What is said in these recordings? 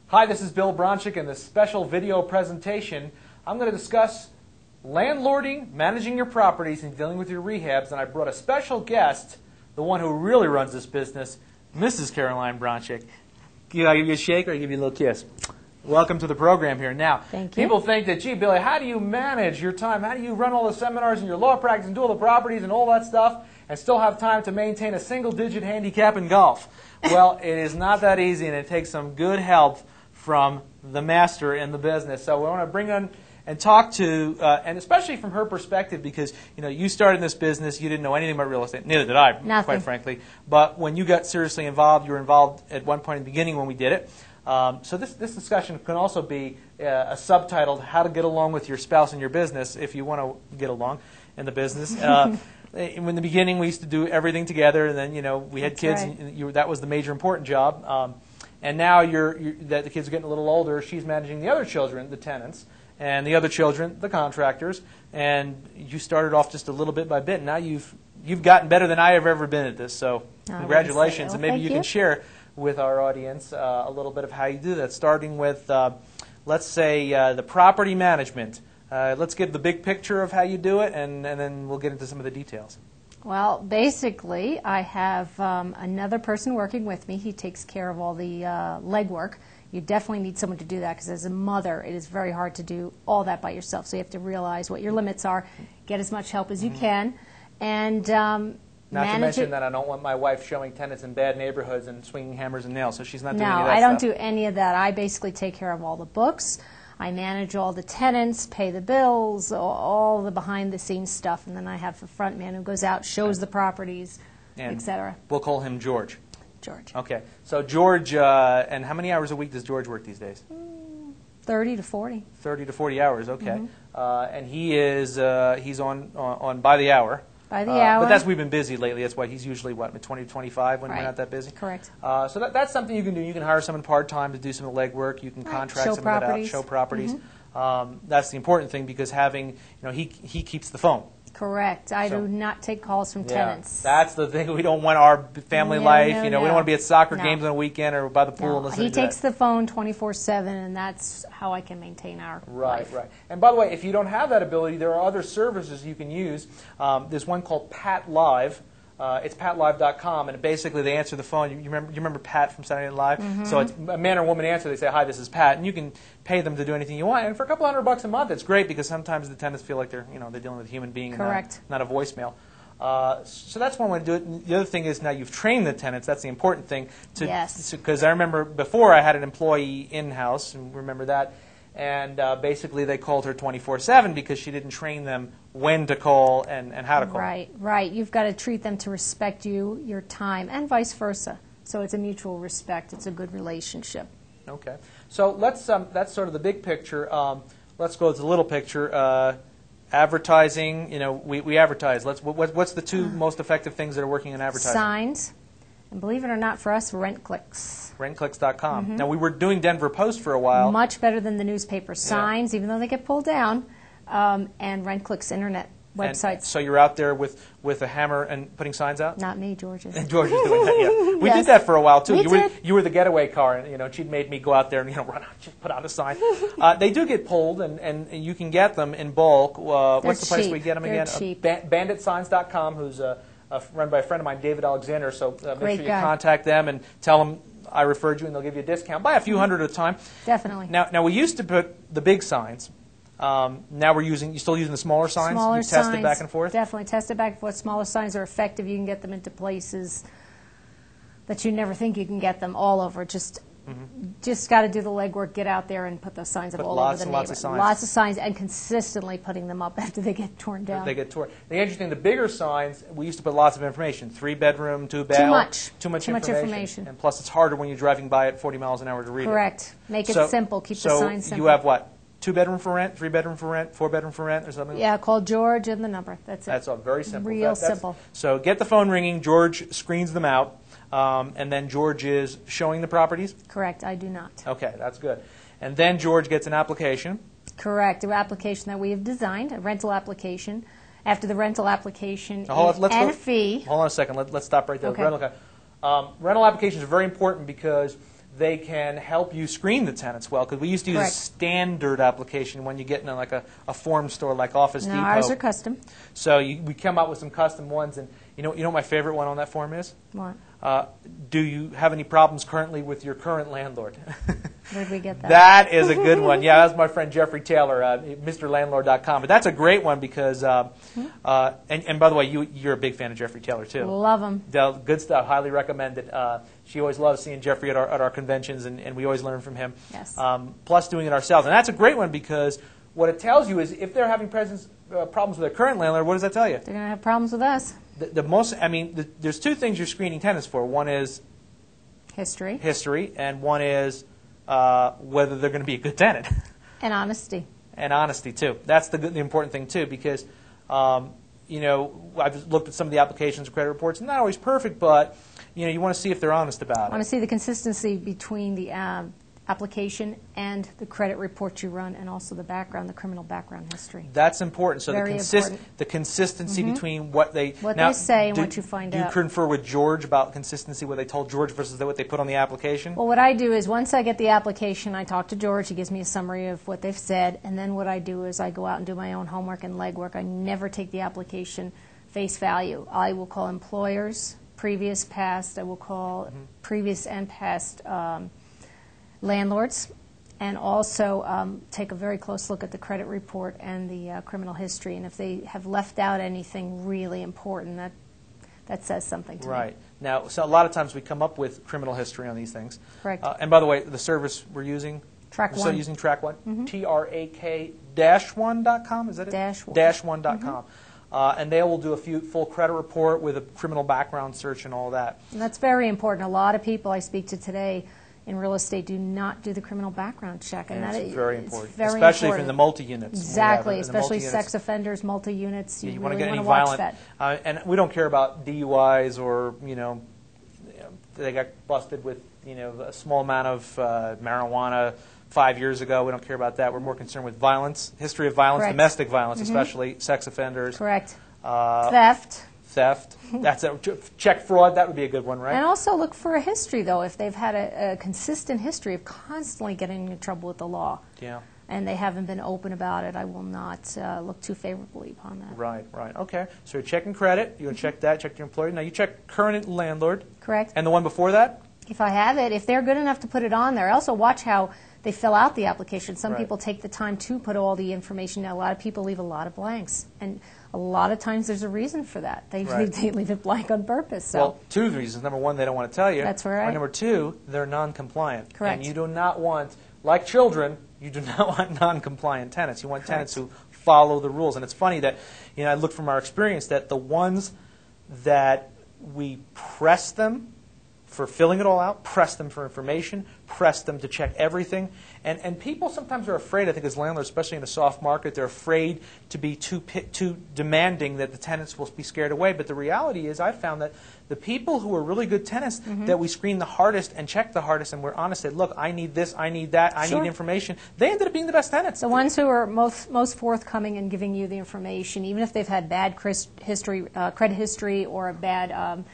Hi, this is Bill Bronchick. In this special video presentation, I'm going to discuss landlording, managing your properties, and dealing with your rehabs. And I brought a special guest, the one who really runs this business, Mrs. Caroline Bronchick. I'll give you a shake or I'll give you a little kiss. Welcome to the program here. Now, people think that, gee, Billy, how do you manage your time? How do you run all the seminars in your law practice and do all the properties and all that stuff and still have time to maintain a single-digit handicap in golf? Well, it is not that easy, and it takes some good help from the master in the business. So we want to bring on and talk to, and especially from her perspective, because you started in this business, you didn't know anything about real estate. Neither did I, Nothing. Quite frankly. But when you got seriously involved, you were involved at one point in the beginning when we did it. So this discussion can also be a subtitled "How to Get Along with Your Spouse in Your Business" if you want to get along in the business. In the beginning, we used to do everything together, and then we had kids. Right. And that was the major important job. And now that the kids are getting a little older, she's managing the other children, the tenants, and the other children, the contractors. And you started off just a little bit by bit. Now you've gotten better than I have ever been at this. So congratulations, and maybe you can share with our audience a little bit of how you do that, starting with, let's say, the property management. Let's give the big picture of how you do it, and then we'll get into some of the details. Well, basically, I have another person working with me. He takes care of all the legwork. You definitely need someone to do that because as a mother, it is very hard to do all that by yourself. So you have to realize what your limits are, get as much help as you can, and not to mention that I don't want my wife showing tenants in bad neighborhoods and swinging hammers and nails, so she's not doing any of that No, I don't stuff. do any of that. I basically take care of all the books. I manage all the tenants, pay the bills, all the behind-the-scenes stuff, and then I have the front man who goes out, shows the properties, etc. We'll call him George. George. Okay. So George, and how many hours a week does George work these days? 30 to 40. 30 to 40 hours, okay. And he's on by the hour. By the hour. But we've been busy lately. That's why he's usually, 20 to 25 when we're not that busy? Correct. So that's something you can do. You can hire someone part-time to do some of the legwork. You can contract some of that out, show properties. That's the important thing because he keeps the phone. Correct. I do not take calls from tenants. That's the thing. We don't want our family life. We don't want to be at soccer games on a weekend or by the pool. No. He takes the phone 24/7, and that's how I can maintain our life. Right. And by the way, if you don't have that ability, there are other services you can use. There's one called Pat Live. It's patlive.com, and basically they answer the phone. You remember Pat from Saturday Night Live? So it's a man or woman answer. They say, "Hi, this is Pat," and you can pay them to do anything you want. And for a couple $100 a month, it's great because sometimes the tenants feel like they're dealing with a human being, Correct. Not a voicemail. So that's one way to do it. The other thing is now you've trained the tenants. That's the important thing. Yes. Because I remember before I had an employee in-house, and remember that. And basically they called her 24/7 because she didn't train them when to call and how to call. Right. You've got to treat them to respect you, your time, and vice versa. So it's a mutual respect. It's a good relationship. Okay. So that's sort of the big picture. Let's go to the little picture. Advertising, we advertise. What's the two most effective things that are working in advertising? Signs. And believe it or not, for us, RentClicks. RentClicks.com. Now, we were doing Denver Post for a while. Much better than the newspaper. Signs, even though they get pulled down, and RentClicks internet websites. And so you're out there with a hammer and putting signs out? Not me, George is. And George is doing that, yeah. We did that for a while, too. We You were the getaway car, and she'd made me go out there and run out, just put out a sign. They do get pulled, and you can get them in bulk. What's the place we get them again? Cheap. Banditsigns.com, who's run by a friend of mine, David Alexander. So make sure you guy. contact them and tell them I referred you, and they'll give you a discount. Buy a few hundred at a time. Definitely. Now we used to put the big signs. Now you're still using the smaller signs? Smaller you signs. test it back and forth? Definitely test it back and forth. Smaller signs are effective. You can get them into places that you never think you can get them all over. Just got to do the legwork, get out there and put those signs up all over the neighborhood. Lots of signs, and consistently putting them up after they get torn down. They get torn. The interesting, the bigger signs, we used to put lots of information. 3-bedroom, 2-bath. Too much information. And plus, it's harder when you're driving by at 40 miles an hour to read it. Correct. Make it simple. Keep the signs simple. So you have what? 2-bedroom for rent, 3-bedroom for rent, 4-bedroom for rent, or something? Yeah, call George and the number. That's it. That's all very simple. Real simple. So get the phone ringing. George screens them out. And then George is showing the properties? Correct. I do not. Okay, that's good. And then George gets an application. Correct. An application that we have designed, a rental application. After the rental application and a fee. Hold on a second. Let's stop right there. Okay. Rental applications are very important because they can help you screen the tenants well, because we used to use a Correct. standard application when you get in like a form store like Office No, Depot. ours are custom. So we come up with some custom ones, and you know what my favorite one on that form is? What? Do you have any problems currently with your current landlord? Where did we get that? That is a good one. Yeah, that's my friend Jeffrey Taylor, MrLandlord.com. But that's a great one because, and by the way, you're a big fan of Jeffrey Taylor too. Love them. Good stuff. Highly recommend it. She always loves seeing Jeffrey at our conventions, and we always learn from him. Yes. Plus doing it ourselves. And that's a great one because what it tells you is if they're having problems with their current landlord, what does that tell you? They're going to have problems with us. There's two things you're screening tenants for. One is History. and one is whether they're going to be a good tenant. And honesty. And honesty, too. That's the important thing, too, because, I've looked at some of the applications and credit reports, not always perfect, but, you want to see if they're honest about I want it. to see the consistency between the application and the credit report you run, and also the criminal background history. That's important. So Very the important. consistency between what they say and what you find out. Do you confer with George about consistency, what they told George versus what they put on the application? Well, what I do is once I get the application, I talk to George. He gives me a summary of what they've said, and then what I do is I go out and do my own homework and legwork. I never take the application face value. I will call employers, previous, past. I will call previous and past landlords, and also take a very close look at the credit report and the criminal history. And if they have left out anything really important, that says something to me. Right. Now, so a lot of times we come up with criminal history on these things. Correct. And by the way, the service we're using, Track we're still One. using Track One, TRAK-1.com, is that it? -1. -1.com. And they will do a full credit report with a criminal background search and all that. And that's very important. A lot of people I speak to today in real estate do not do the criminal background check. And that it's very important, very especially important. if in the multi-units. Exactly, especially sex offenders, multi-units. You want to really get any want to watch violent. that. And we don't care about DUIs or, they got busted with, a small amount of marijuana 5 years ago. We don't care about that. We're more concerned with violence, history of violence, Correct. domestic violence especially, sex offenders. Correct. Theft. That's a check fraud. That would be a good one, right? And also look for a history, though. If they've had a consistent history of constantly getting into trouble with the law, Yeah. and they haven't been open about it, I will not look too favorably upon that. Right. Okay. So you're checking credit. You're going to check that, check your employer. Now you check current landlord. Correct. And the one before that? If I have it, if they're good enough to put it on there, I also watch how they fill out the application. Some Right. people take the time to put all the information. Now, a lot of people leave a lot of blanks, and a lot of times there's a reason for that. They leave it blank on purpose. So. Well, two reasons. Number one, they don't want to tell you. That's right. Or number two, they're non-compliant. Correct. And you do not want, like children, you do not want non-compliant tenants. You want Correct. tenants who follow the rules. And it's funny that, I look from our experience that the ones that we press them for filling it all out, press them for information, press them to check everything. And people sometimes are afraid, I think as landlords, especially in a soft market, they're afraid to be too demanding that the tenants will be scared away. But the reality is I've found that the people who are really good tenants that we screen the hardest and check the hardest and we're honest, said, look, I need this, I need that, I need information, they ended up being the best tenants. The ones who are most forthcoming in giving you the information, even if they've had bad credit history or a bad,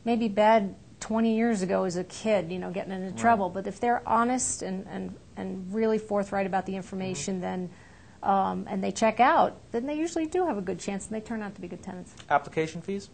maybe bad 20 years ago as a kid, getting into trouble. But if they're honest and really forthright about the information, then and they check out, then they usually do have a good chance, and they turn out to be good tenants. Application fees?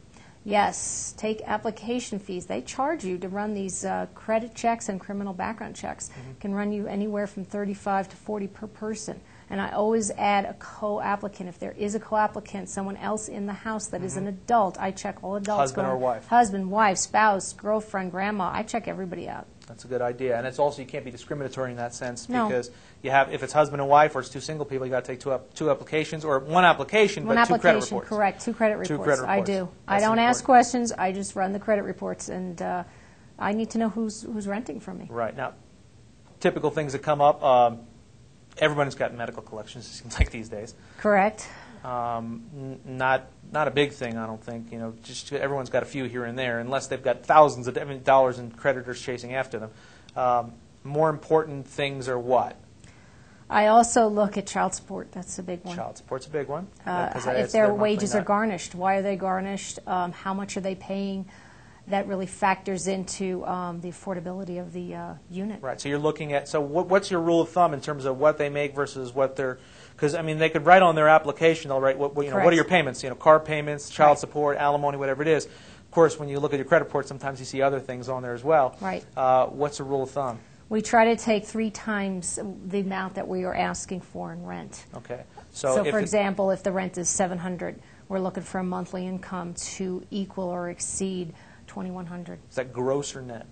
Yes, take application fees. They charge you to run these credit checks and criminal background checks. Can run you anywhere from $35 to $40 per person. And I always add a co-applicant. If there is a co-applicant, someone else in the house that is an adult, I check all adults. Husband or wife. Husband, wife, spouse, girlfriend, grandma. I check everybody out. That's a good idea. And it's also, you can't be discriminatory in that sense No. because if it's husband and wife or it's two single people, you got to take two applications or one application, but two credit reports. Correct. Two credit reports. Two credit reports. I do. I That's don't ask important. questions. I just run the credit reports, and I need to know who's renting from me. Right. Now, typical things that come up, everyone's got medical collections, it seems like these days. Correct. Not a big thing, I don't think. Just everyone's got a few here and there, unless they've got thousands of dollars in creditors chasing after them. More important things are what? I also look at child support. That's a big one. Child support's a big one. If their wages are garnished, why are they garnished? How much are they paying? that really factors into the affordability of the unit. Right. So you're looking at, so what's your rule of thumb in terms of what they make versus what they're, because I mean they could write on their application, they'll write what are your payments, car payments, child support, alimony, whatever it is. Of course, when you look at your credit report, sometimes you see other things on there as well. Right. What's the rule of thumb? We try to take 3 times the amount that we are asking for in rent. Okay. So for example, if the rent is $700, we're looking for a monthly income to equal or exceed $2,100. Is that gross or net?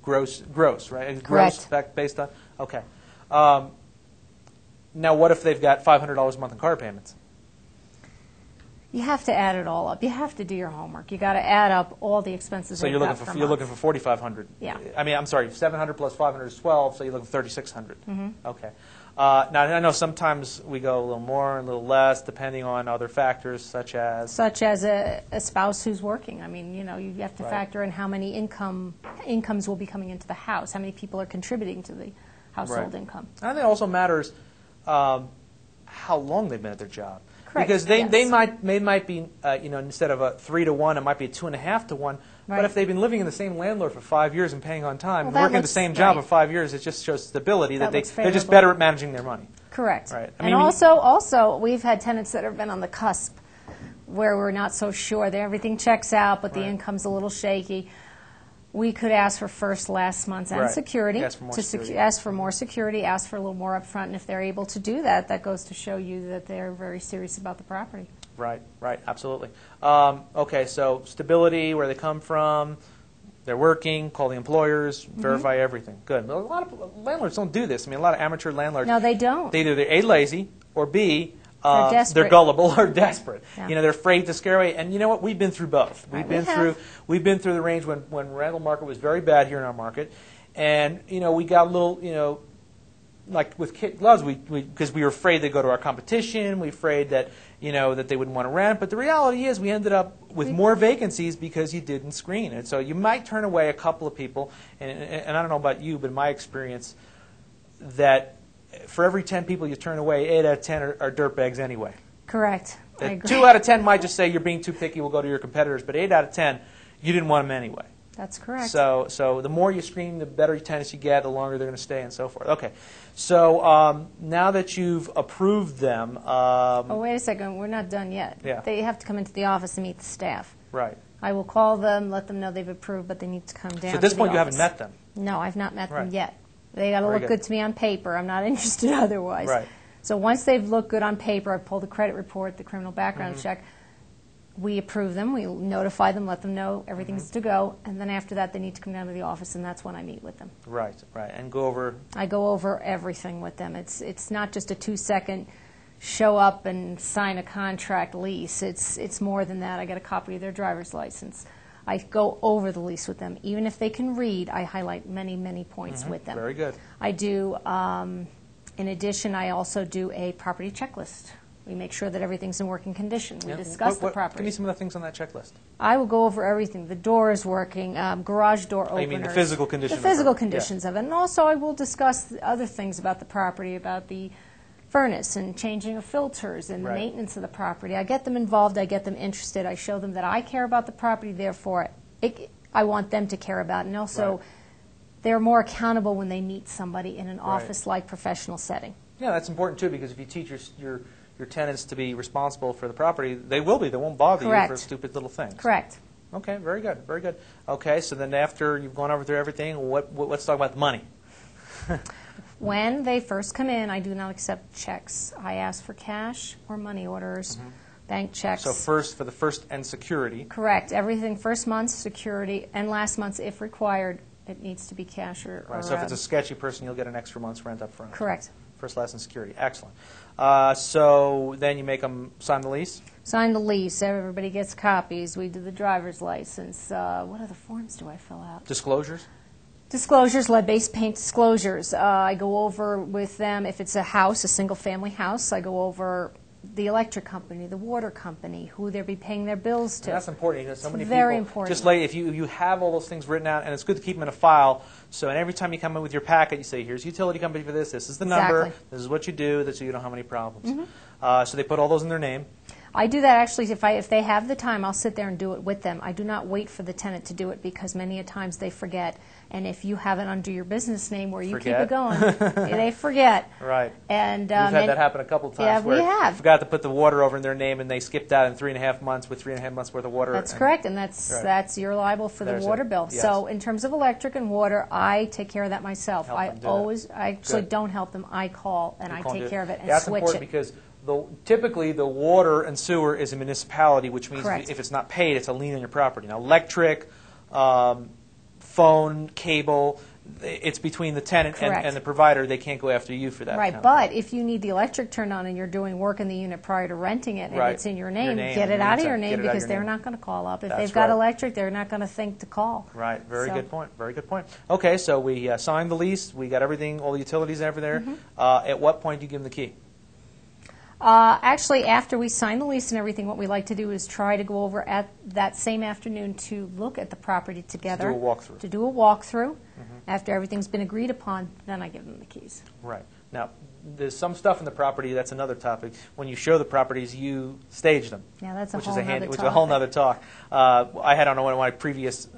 Gross, right? Correct. Gross based on, okay. Now, what if they've got $500 a month in car payments? You have to add it all up. You have to do your homework. You got to add up all the expenses. So you're looking for $4,500. Yeah. I mean, I'm sorry, 700 plus 500 is 12, so you're looking for 3,600. Okay. Now I know sometimes we go a little more, a little less, depending on other factors such as a spouse who's working. I mean, you have to factor in how many incomes will be coming into the house, how many people are contributing to the household income. I think it also matters how long they've been at their job. Correct. Because they might be instead of a 3 to 1, it might be a 2.5 to 1. Right. But if they've been living in the same landlord for 5 years and paying on time, and that working at the same job for 5 years, it just shows stability that they're just better at managing their money. Correct. Right. And also, we've had tenants that have been on the cusp where we're not so sure that everything checks out, but the income's a little shaky. We could ask for first, last months, and security. Ask for more security. Ask for more security, ask for a little more up front, and if they're able to do that, that goes to show you that they're very serious about the property. Right, absolutely. Okay, so stability, where they come from, they're working, call the employers, verify everything. Good. A lot of landlords don't do this. I mean, a lot of amateur landlords. No, they don't. They're either A, lazy, or B, they're gullible or desperate. Yeah. They're afraid to scare away. And you know what? We've been through both. We've been through the range when rental market was very bad here in our market, and we got a little like with kid gloves, because we were afraid they'd go to our competition. We were afraid that that they wouldn't want to rent. But the reality is, we ended up with more vacancies because you didn't screen. And so you might turn away a couple of people. And I don't know about you, but in my experience, that for every 10 people you turn away, 8 out of 10 are dirtbags anyway. Correct. I agree. 2 out of 10 might just say you're being too picky, we'll go to your competitors. But 8 out of 10, you didn't want them anyway. That's correct. So the more you screen, the better tenants you get, the longer they're going to stay, and so forth. Okay. So now that you've approved them, wait a second. We're not done yet. Yeah. They have to come into the office and meet the staff. Right. I will call them, let them know they've approved, but they need to come down. So at this point, you office. haven't met them. No, I've not met them yet. They got to look good to me on paper. I'm not interested otherwise. Right. So once they've looked good on paper, I pull the credit report, the criminal background check. We approve them. We notify them, let them know everything's to go, and then after that, they need to come down to the office, and that's when I meet with them. Right, and go over. I go over everything with them. It's not just a 2-second show up and sign a contract lease. It's more than that. I get a copy of their driver's license. I go over the lease with them. Even if they can read, I highlight many, many points with them. Very good. I do, in addition, I also do a property checklist. We make sure that everything's in working condition. We discuss the property. Give me some of the things on that checklist. I will go over everything. The door is working, garage door openers. You mean the physical condition? The physical conditions of it. And also I will discuss other things about the property, about the furnace and changing of filters and the maintenance of the property. I get them involved. I get them interested. I show them that I care about the property, therefore I want them to care about it. And also they're more accountable when they meet somebody in an office-like professional setting. Yeah, that's important too, because if you teach your tenants to be responsible for the property, they will be. They won't bother you for stupid little things. Correct. Okay, very good, very good. Okay, so then after you've gone over through everything, let's talk about the money. When they first come in, I do not accept checks. I ask for cash or money orders, bank checks. So first, for the first and security. Correct. Everything first month's security and last month's, if required, it needs to be cash or so if it's a sketchy person, you'll get an extra month's rent up front. Correct. First, last, and security. Excellent. So then you make them sign the lease? Sign the lease. Everybody gets copies. We do the driver's license. What other forms do I fill out? Disclosures? Disclosures, lead-based paint disclosures. I go over with them, if it's a house, a single-family house, I go over the electric company, the water company, who they'll be paying their bills to. And that's important. You know, so many very people, important. just like if you have all those things written out, and it's good to keep them in a file, so and every time you come in with your packet, you say, here's utility company for this is the number, this is what you do, so you don't have any problems. So they put all those in their name. I do that actually if they have the time, I'll sit there and do it with them. I do not wait for the tenant to do it because many a times they forget. And if you have it under your business name where you keep it going, they forget. Right. And we've had that happen a couple times. Yeah, where we have. You forgot to put the water over in their name, and they skipped out in 3.5 months with 3.5 months worth of water. That's correct, and that's you're liable for the water bill. Yes. So in terms of electric and water, I take care of that myself. I actually Good. don't help them. I call and I take care of it and that's switch important it. because typically the water and sewer is a municipality, which means Correct. if it's not paid, it's a lien on your property. Now, electric, phone, cable, it's between the tenant and the provider. They can't go after you for that. Right, but if you need the electric turned on and you're doing work in the unit prior to renting it and it's in your name, get it out of your name because they're not going to call up. If they've got electric, they're not going to think to call. Right, very good point. Very good point. Okay, so we signed the lease. We got everything, all the utilities over there. At what point do you give them the key? Actually, after we sign the lease and everything, what we like to do is try to go over at that same afternoon to look at the property together. To do a walkthrough. To do a walkthrough. After everything's been agreed upon, then I give them the keys. Right. Now, there's some stuff in the property, that's another topic. When you show the properties, you stage them. Yeah, that's a which whole is nother which is a whole other talk. I had on one of my previous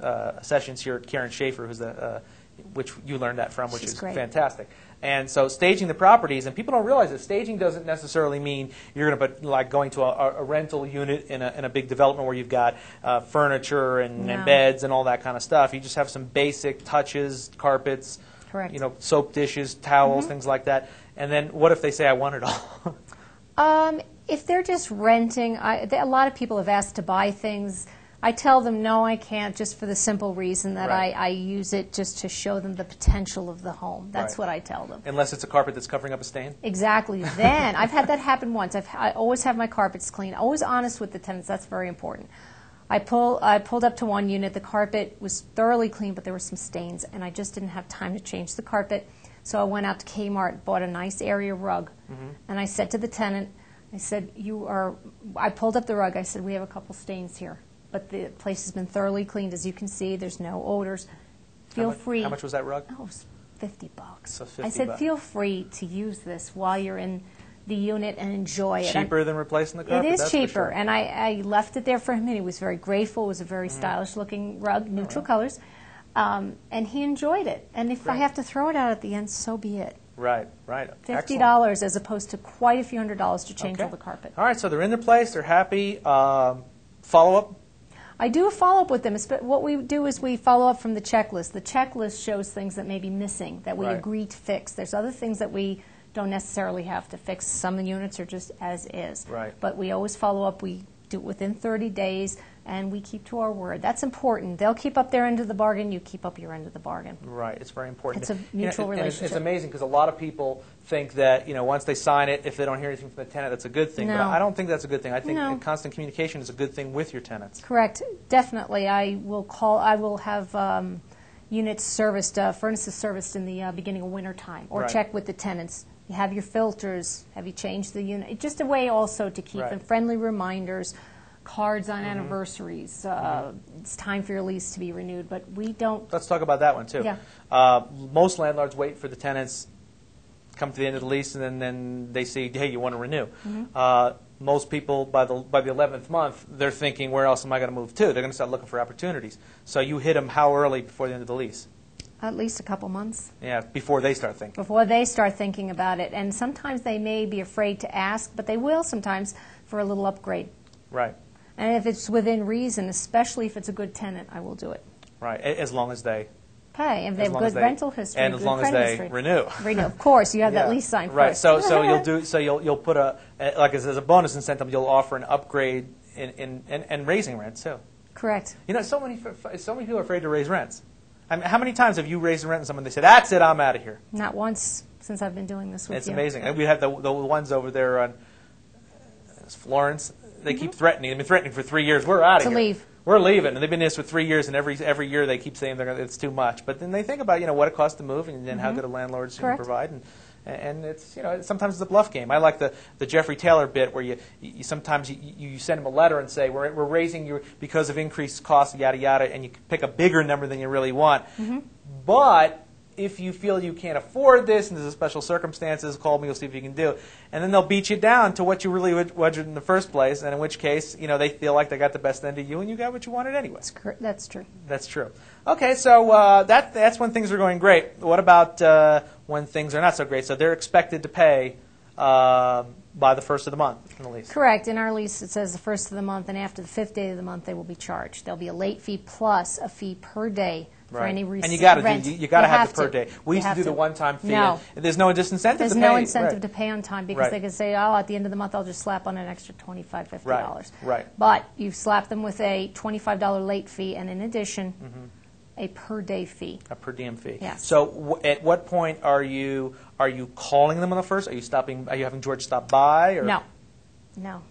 sessions here, Karen Schaefer, who's which you learned that from, which is great. Fantastic. And so staging the properties, and people don't realize that staging doesn't necessarily mean you're going to put, like going to a rental unit in a big development where you've got furniture and beds and all that kind of stuff. You just have some basic touches, carpets, correct. Soap dishes, towels, things like that. And then what if they say, I want it all? If they're just renting, a lot of people have asked to buy things. I tell them, no, I can't, just for the simple reason that I use it just to show them the potential of the home. That's what I tell them. Unless it's a carpet that's covering up a stain? Exactly. Then, I've had that happen once. I always have my carpets clean. Always honest with the tenants. That's very important. I pulled up to one unit. The carpet was thoroughly clean, but there were some stains, and I just didn't have time to change the carpet. So I went out to Kmart, bought a nice area rug, and I said to the tenant, I said, I pulled up the rug. I said, we have a couple stains here. But the place has been thoroughly cleaned. As you can see, there's no odors. Feel free. How much was that rug? Oh, it was $50. So $50. I said, feel free to use this while you're in the unit and enjoy it. Cheaper than replacing the carpet? It is that's cheaper. For sure. And I left it there for him, and he was very grateful. It was a very stylish-looking rug, neutral colors. And he enjoyed it. And if I have to throw it out at the end, so be it. Right. $50 Excellent. as opposed to quite a few $100s to change all the carpet. All right, so they're in their place. They're happy. Follow-up? I do a follow-up with them. What we do is we follow up from the checklist. The checklist shows things that may be missing, that we agree to fix. There's other things that we don't necessarily have to fix. Some units are just as is. Right. But we always follow up. We do it within 30 days, and we keep to our word. That's important. They'll keep up their end of the bargain. You keep up your end of the bargain. Right. It's very important. It's a mutual relationship. It's amazing because a lot of people think that once they sign it, if they don't hear anything from the tenant, that's a good thing. No. But I don't think that's a good thing. I think constant communication is a good thing with your tenants. Correct. Definitely. I will have units serviced, furnaces serviced in the beginning of winter time, or check with the tenants. You have your filters. Have you changed the unit? It's just a way also to keep them friendly reminders, cards on anniversaries. It's time for your lease to be renewed, but we don't. Let's talk about that one too. Yeah. Most landlords wait for the tenants come to the end of the lease, and then they say, hey, you want to renew. Most people, by the 11th month, they're thinking, where else am I going to move to? They're going to start looking for opportunities. So you hit them how early before the end of the lease? At least a couple months. Yeah, before they start thinking. Before they start thinking about it. And sometimes they may be afraid to ask, but they will sometimes for a little upgrade. Right. And if it's within reason, especially if it's a good tenant, I will do it. Right, as long as they pay. If they have good rental history, and as long as they renew. Of course, you have that lease signed right. first. So you'll put as a bonus incentive, you'll offer an upgrade in raising rents too. Correct. So many people are afraid to raise rents. I mean, how many times have you raised the rent and someone they say, that's it, I'm out of here? Not once since I've been doing this with you. It's amazing. And we have the ones over there on Florence. They keep threatening. They've been threatening for 3 years. We're out of here. To leave. We're leaving. And they've been in this for 3 years, and every year they keep saying it's too much. But then they think about what it costs to move and then how good a landlord's going to provide. And it's sometimes it's a bluff game. I like the Jeffrey Taylor bit where you sometimes you send him a letter and say we're raising you because of increased costs, yada yada, and you pick a bigger number than you really want. But if you feel you can't afford this and there's a special circumstances, call me, we'll see if you can do it. And then they'll beat you down to what you really budgeted in the first place, and in which case, they feel like they got the best end of you and you got what you wanted anyway. That's true. That's true. Okay, so that's when things are going great. What about when things are not so great? So they're expected to pay by the first of the month in the lease. Correct. In our lease, it says the first of the month, and after the 5th day of the month, they will be charged. There'll be a late fee plus a fee per day for any rent. And you got to have the per day. We used to do the one-time fee. No. And there's no disincentive There's to pay. no incentive to pay on time because they can say, oh, at the end of the month, I'll just slap on an extra $25, $50. Right. But you slap them with a $25 late fee, and in addition, a per day fee. A per diem fee. Yes. So at what point are you calling them on the first? Are you having George stop by? Or? No.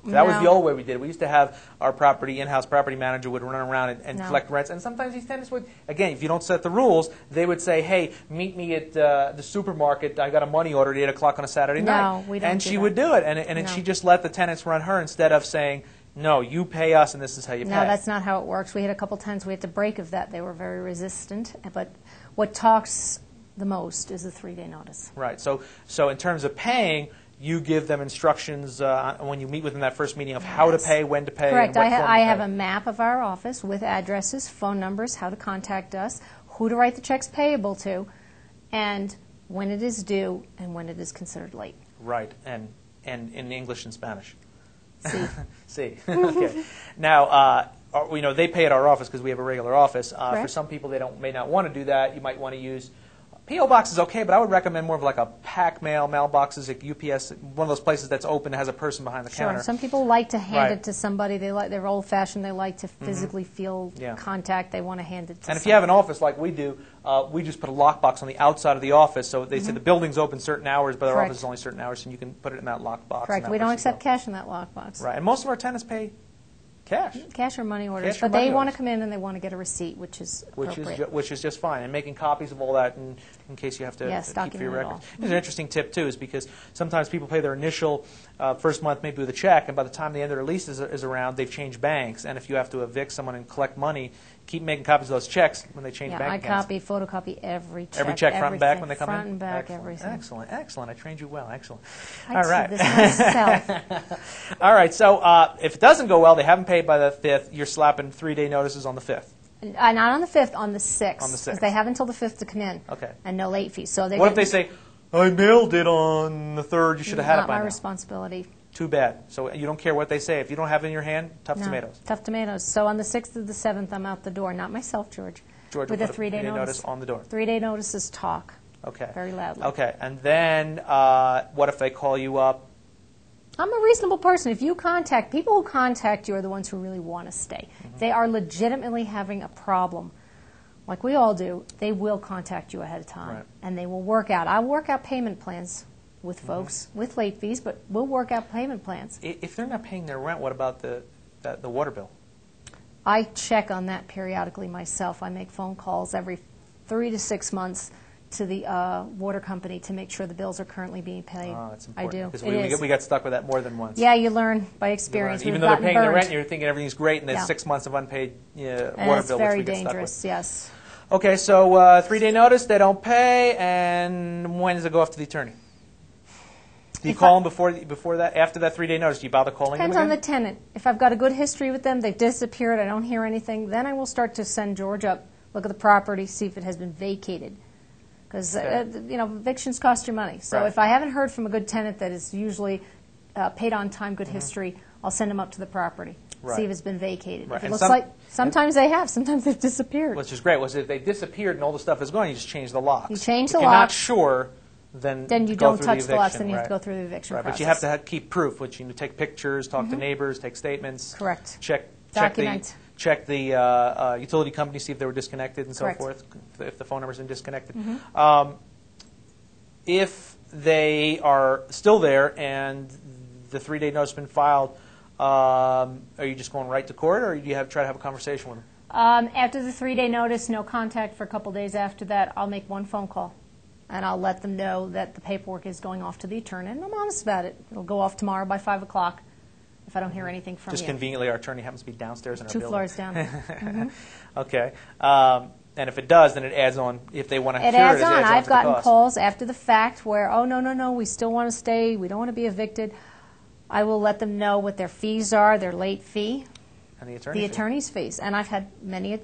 That was the old way we did it. We used to have our in-house property manager would run around and collect rents. And sometimes these tenants would, again, if you don't set the rules, they would say, hey, meet me at the supermarket. I got a money order at 8 o'clock on a Saturday night. No, we don't And do she that. would do it. And she just let the tenants run her instead of saying, no, you pay us and this is how you pay. No, that's not how it works. We had a couple tenants we had to break of that. They were very resistant. But what talks the most is the 3-day notice. Right. So in terms of paying, you give them instructions when you meet with them that first meeting of how to pay, when to pay, Correct. and what form to I pay. have a map of our office with addresses, phone numbers, how to contact us, who to write the checks payable to, and when it is due and when it is considered late. Right. And in English and Spanish. See. See. Okay. Now, they pay at our office because we have a regular office. For some people, they may not want to do that. You might want to use P.O. Box is okay, but I would recommend more of like a pack mailboxes, like UPS, one of those places that's open and has a person behind the counter. Some people like to hand it to somebody. They're old-fashioned. They like to physically feel contact. They want to hand it to somebody. And if you have an office like we do, we just put a lockbox on the outside of the office. So they say the building's open certain hours, but our office is only certain hours, and you can put it in that lockbox. Correct. We don't accept cash in that lockbox. Right. And most of our tenants pay cash. Cash or money orders. But they want to come in and they want to get a receipt, which is appropriate. Which is just fine. And making copies of all that in case you have to keep for your records. There's an interesting tip, too, is because sometimes people pay their initial first month maybe with a check, and by the time the end of their lease is around, they've changed banks. And if you have to evict someone and collect money, keep making copies of those checks when they change bank accounts. I photocopy every check. Every check, front and back when they come in? Front and back, everything. Excellent. I trained you well. Excellent. I did this myself. All right, so if it doesn't go well, they haven't paid by the 5th, you're slapping 3-day notices on the 5th. Not on the 5th, on the 6th. On the 6th. Because they have until the 5th to come in. Okay. And no late fees. So what if they say, I mailed it on the 3rd, you should have had it by now? Not my responsibility. Too bad. So you don't care what they say. If you don't have it in your hand, tough tomatoes. Tough tomatoes. So on the 6th or the 7th, I'm out the door. Not myself, George. With a 3-day notice on the door. 3-day notices talk. Okay. Very loudly. Okay. And then what if they call you up? I'm a reasonable person. If you people who contact you are the ones who really want to stay. If they are legitimately having a problem, like we all do, they will contact you ahead of time. Right. And they will work out. I'll work out payment plans with folks with late fees, but we'll work out payment plans. If they're not paying their rent, what about the water bill? I check on that periodically myself. I make phone calls every 3 to 6 months to the water company to make sure the bills are currently being paid. Oh, that's important. I do. Because we got stuck with that more than once. Yeah, you learn by experience. Even though they're paying their rent, you're thinking everything's great, and there's 6 months of unpaid water bill, which we get stuck with. It's very dangerous, yes. Okay, so 3-day notice, they don't pay, and when does it go off to the attorney? Do you call them before that, after that 3-day notice? Do you bother calling them again? Depends on the tenant. If I've got a good history with them, they've disappeared, I don't hear anything, then I will start to send George up, look at the property, see if it has been vacated. Because, evictions cost you money. So if I haven't heard from a good tenant that is usually paid on time, good history, I'll send them up to the property, see if it's been vacated. If it looks like sometimes they have, sometimes they've disappeared. Which is great. Well, if they disappeared and all the stuff is gone, you just change the locks. You change the locks. If you're not sure, then you don't touch the locks, then you have to go through the eviction process. But you have to keep proof, which you take pictures, talk to neighbors, take statements. Correct. Document. Check the utility company, see if they were disconnected and so forth, if the phone numbers are disconnected. If they are still there and the 3-day notice has been filed, are you just going right to court, or do you try to have a conversation with them? After the 3-day notice, no contact for a couple days after that, I'll make one phone call. And I'll let them know that the paperwork is going off to the attorney. And I'm honest about it. It'll go off tomorrow by 5 o'clock if I don't hear anything from you. Just conveniently, our attorney happens to be downstairs in our building. 2 floors down. Okay. And if it does, then it adds on. If they want to cure it, adds it on. adds on I've to the gotten cost. calls after the fact where, oh, no, we still want to stay. We don't want to be evicted. I will let them know what their fees are, their late fee, And the attorney's fees. And I've had many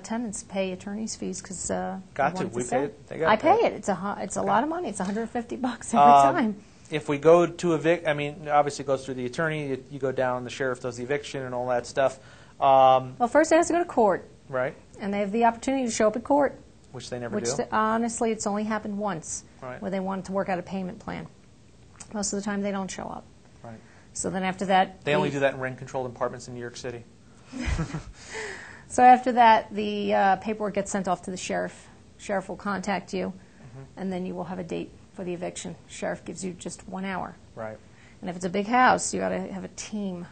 tenants pay attorney's fees because Got to. We pay it. They got I to pay it. It's a lot of money. It's $150 every time. If we go to evict, I mean, obviously it goes through the attorney. You go down, the sheriff does the eviction and all that stuff. Well, first it has to go to court. Right. And they have the opportunity to show up at court. Which they never do. Honestly, it's only happened once, Right. where they wanted to work out a payment plan. Most of the time, they don't show up. Right. So then after that... They only do that in rent-controlled apartments in New York City. So after that, the paperwork gets sent off to the sheriff. Sheriff will contact you, and then you will have a date for the eviction. Sheriff gives you just 1 hour. Right. And if it's a big house, you got to have a team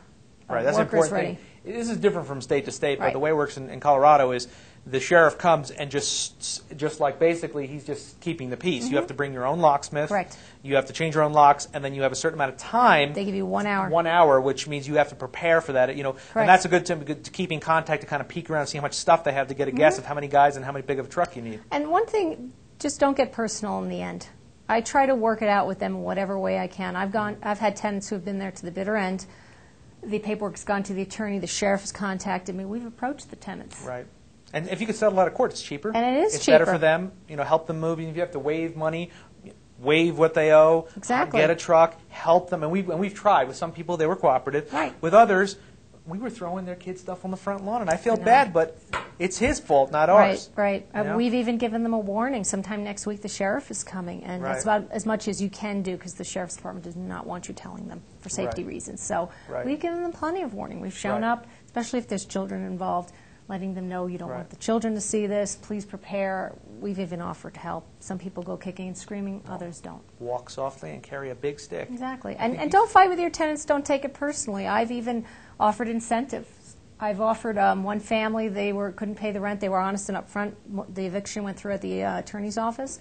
of Right, that's an workers important ready. thing. This is different from state to state, but Right. the way it works in Colorado is the sheriff comes and just like basically he's just keeping the peace. You have to bring your own locksmith. Correct. You have to change your own locks, and then you have a certain amount of time. They give you 1 hour. 1 hour, which means you have to prepare for that. And that's a good time to keep in contact, to kind of peek around and see how much stuff they have to get a guess of how many guys and how many big of a truck you need. And one thing, just don't get personal in the end. I try to work it out with them in whatever way I can. I've had tenants who have been there to the bitter end. The paperwork's gone to the attorney. The sheriff has contacted me. We've approached the tenants. Right. And if you could settle out of court, it's cheaper. And it is it's cheaper. It's better for them. Help them move. Even if you have to waive money, waive what they owe. Exactly. Get a truck. Help them. And we've tried. With some people, they were cooperative. Right. With others, we were throwing their kids' stuff on the front lawn, and I feel bad, but it's his fault, not ours. Right. You know? We've even given them a warning. Sometime next week, the sheriff is coming, and that's about as much as you can do because the sheriff's department does not want you telling them for safety reasons. So we've given them plenty of warning. We've shown up, especially if there's children involved, letting them know you don't want the children to see this. Please prepare. We've even offered help. Some people go kicking and screaming. Others don't. Walk softly and carry a big stick. Exactly. And don't fight with your tenants. Don't take it personally. I've even offered incentives. I've offered one family, they couldn't pay the rent. They were honest and upfront. The eviction went through at the attorney's office.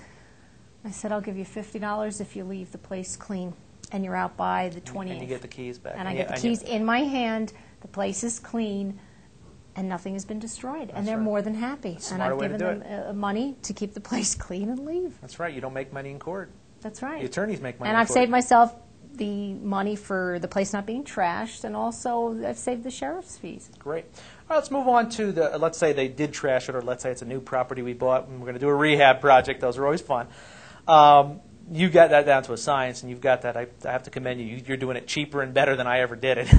I said, I'll give you $50 if you leave the place clean and you're out by the 20th. And you get the keys back. And I get the keys in my hand. The place is clean. And nothing has been destroyed. And they're more than happy. And I've given them money to keep the place clean and leave. That's right. You don't make money in court. That's right. The attorneys make money and in I've court. saved myself the money for the place not being trashed, and also I've saved the sheriff's fees. Great. All right, let's move on to let's say they did trash it, or let's say it's a new property we bought, and we're going to do a rehab project. Those are always fun. You got that down to a science, and you've got that. I have to commend you. You're doing it cheaper and better than I ever did it.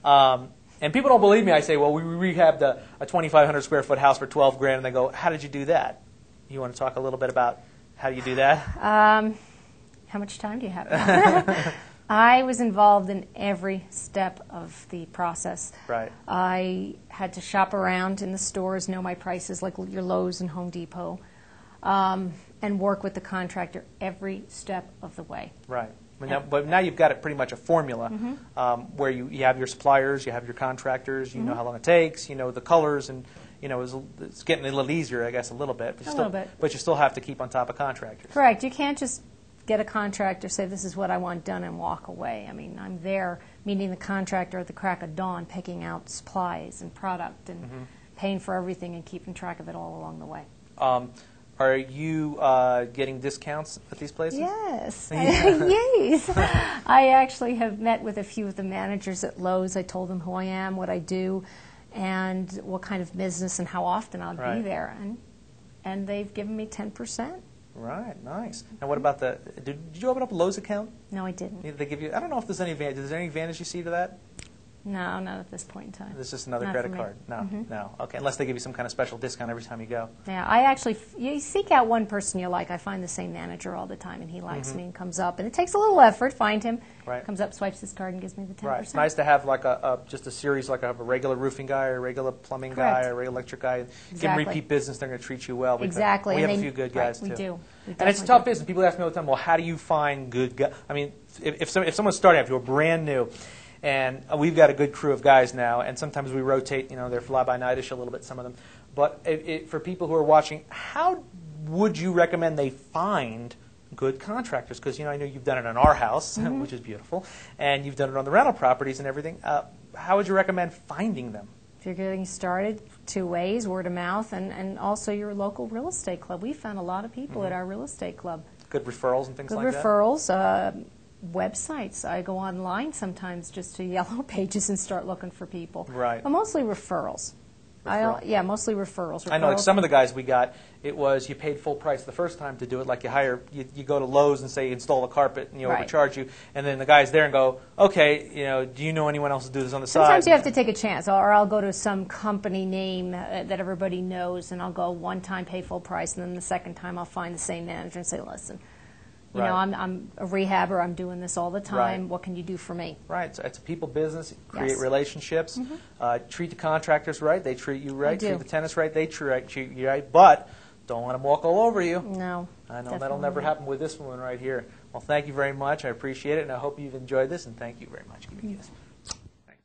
And people don't believe me. I say, well, we rehabbed a 2,500 square foot house for $12,000, and they go, how did you do that? You want to talk a little bit about how you do that? How much time do you have? I was involved in every step of the process. Right. I had to shop around in the stores, know my prices, like your Lowe's and Home Depot, and work with the contractor every step of the way. Right. But now you've got it pretty much a formula where you have your suppliers, you have your contractors, you know how long it takes, you know the colors, and it's getting a little easier, I guess, a little bit. But you still have to keep on top of contractors. Correct. You can't just get a contractor, say this is what I want done, and walk away. I mean, I'm there meeting the contractor at the crack of dawn, picking out supplies and product and paying for everything and keeping track of it all along the way. Are you getting discounts at these places? Yes. Yes. I actually have met with a few of the managers at Lowe's. I told them who I am, what I do, and what kind of business and how often I'll be there. And they've given me 10%. Right, nice. Now, what about did you open up a Lowe's account? No, I didn't. Did they give you? I don't know if there's any advantage. Is there any advantage you see to that? No, not at this point in time. It's just another Not credit for me. card. No, no. Okay, unless they give you some kind of special discount every time you go. Yeah, you seek out one person you like. I find the same manager all the time, and he likes me and comes up. And it takes a little effort. Find him. Right. Comes up, swipes his card, and gives me the 10%. Right. It's nice to have like just a series, like a regular roofing guy, or a regular plumbing guy, or a regular electric guy. Give them repeat business. They're going to treat you well. Exactly. We have a few good guys we too. do. And it's a tough business. People ask me all the time, well, how do you find good guys? I mean, if someone's starting out, if you're brand new, and we've got a good crew of guys now, and sometimes we rotate, they're fly-by-nightish a little bit, some of them. But for people who are watching, how would you recommend they find good contractors? Because, I know you've done it on our house, which is beautiful, and you've done it on the rental properties and everything. How would you recommend finding them? If you're getting started, 2 ways, word of mouth, and also your local real estate club. We found a lot of people at our real estate club. Good referrals and things Good like that? referrals. Websites. I go online sometimes just to Yellow Pages and start looking for people. Right. But mostly referrals. Yeah, mostly referrals. I know, like some of the guys we got, it was you paid full price the first time to do it. Like you go to Lowe's and say install the carpet, and Right. overcharge you, and then the guy's there and go, okay, do you know anyone else to do this on the side? Sometimes you have to take a chance, or I'll go to some company name that everybody knows, and I'll go one time, pay full price, and then the second time I'll find the same manager and say, listen, Right. I'm a rehabber, I'm doing this all the time, Right. what can you do for me? Right. So it's a people business. Create Yes. relationships. Treat the contractors right. They treat you right. do. Treat the tenants right. They treat you right. But don't let them walk all over you. No. I know that'll definitely never not. happen with this one right here. Well, thank you very much. I appreciate it, and I hope you've enjoyed this, and thank you very much. Give me a kiss.